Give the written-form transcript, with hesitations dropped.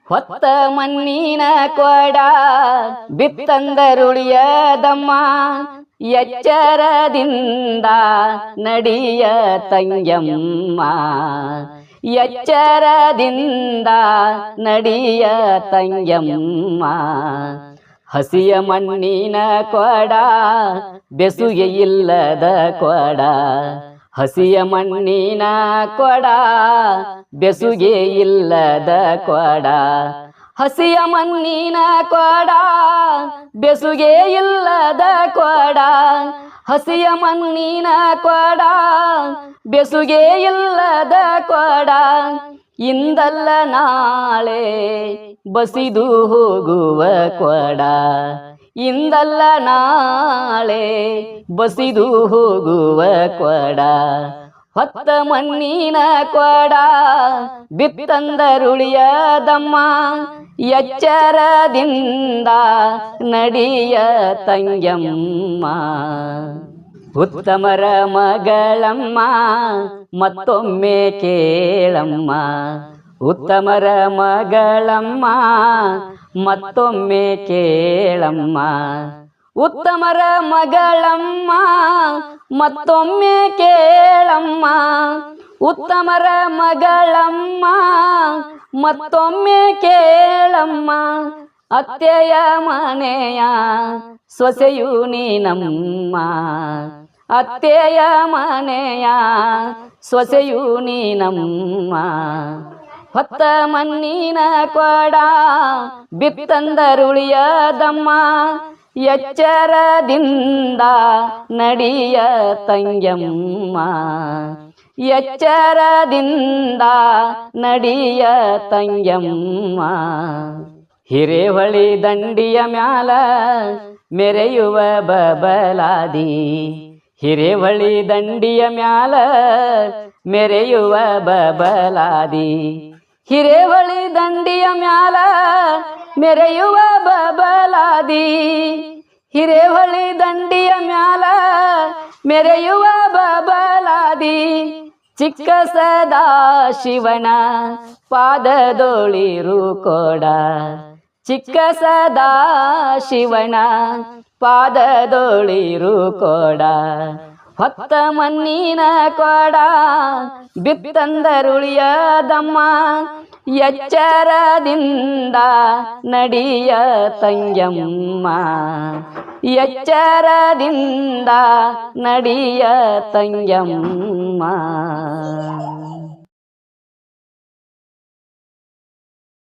ಹೊತ್ತ ಮಣ್ಣಿನ ಕೊಡ ಬಿತ್ತಂದರುಳಿಯದಮ್ಮ ಎಚ್ಚರದಿಂದ ನಡಿಯ ತಂಗ್ಯಮ್ಮ ಎಚ್ಚರದಿಂದ ನಡಿಯ ತಂಗ್ಯಮ್ಮ ಹಸಿಯ ಮಣ್ಣಿನ ಕೊಡ ಬೆಸುಗೆ ಇಲ್ಲದ ಕೊಡ ಹಸಿಯ ಮಣ್ಣಿನ ಕೊಡ ಬೆಸುಗೆ ಇಲ್ಲದ ಕೊಡ ಹಸಿಯ ಮಣ್ಣಿನ ಕೊಡ ಬೆಸುಗೆ ಇಲ್ಲದ ಕೊಡ ಹಸಿಯ ಮಣ್ಣಿನ ಕೊಡ ಬೆಸುಗೆ ಇಲ್ಲದ ಕೊಡ ಇಂದಲ್ಲ ನಾಳೆ ಬಸಿದು ಹೋಗುವ ಕೊಡ ಇಂದಲ್ಲ ನಾಳೆ ಬಸಿದು ಹೋಗುವ ಕೊಡ ಹೊತ್ತ ಮಣ್ಣಿನ ಕೊಡ ಬಿತ್ತಂದರುಳಿಯದಮ್ಮ ಎಚ್ಚರದಿಂದ ನಡಿಯ ತಂಗ್ಯಮ್ಮ ಉತ್ತಮರ ಮಗಳಮ್ಮ ಮತ್ತೊಮ್ಮೆ ಕೇಳಮ್ಮ ಉತ್ತಮರ ಮಗಳಮ್ಮ ಮತ್ತೊಮ್ಮೆ ಕೇಳಮ್ಮ ಉತ್ತಮರ ಮಗಳಮ್ಮ ಮತ್ತೊಮ್ಮೆ ಕೇಳಮ್ಮ ಉತ್ತಮರ ಮಗಳಮ್ಮ ಮತ್ತೊಮ್ಮೆ ಕೇಳಮ್ಮ ಅತ್ತೆಯ ಮನೆಯ ಸೊಸೆಯು ನೀನಮ್ಮ ಅತ್ತೆಯ ಮನೆಯ ಸೊಸೆಯು ನೀನಮ್ಮ ಹೊತ್ತ ಮಣ್ಣಿನ ಕೊಡ ಬಿತ್ತಂದರುಳಿಯದಮ್ಮ ಎಚ್ಚರದಿಂದ ನಡಿಯ ತಂಗ್ಯಮ್ಮ ಎಚ್ಚರದಿಂದ ನಡಿಯ ತಂಗ್ಯಮ್ಮ ಹಿರೇಹೊಳಿ ದಂಡಿಯ ಮ್ಯಾಲ ಮೆರೆಯುವ ಬಬಲಾದಿ ಹಿರೇಹೊಳಿ ದಂಡಿಯ ಮ್ಯಾಲ ಮೆರೆಯುವ ಬಬಲಾದಿ ಹಿರೇಹೊಳಿ ದಂಡಿಯ ಮ್ಯಾಲ ಮೆರೆಯುವ ಬಬಲಾದಿ ಹಿರೇಹೊಳಿ ದಂಡಿಯ ಮ್ಯಾಲ ಮೆರೆಯುವ ಬಬಲಾದಿ ಚಿಕ್ಕ ಸದಾ ಶಿವನ ಪಾದದೊಳಿರು ಕೊಡ ಚಿಕ್ಕ ಸದಾ ಶಿವನ ಪಾದದೊಳಿರು ಕೊಡ ಹೊತ್ತ ಮಣ್ಣಿನ ಕೊಡ ಬಿತ್ತಂದರುಳಿಯದಮ್ಮ ಎಚ್ಚರದಿಂದ ನಡಿಯ ತಂಗ್ಯಮ್ಮ ಎಚ್ಚರದಿಂದ ನಡಿಯ ತಂಗ್ಯಮ್ಮ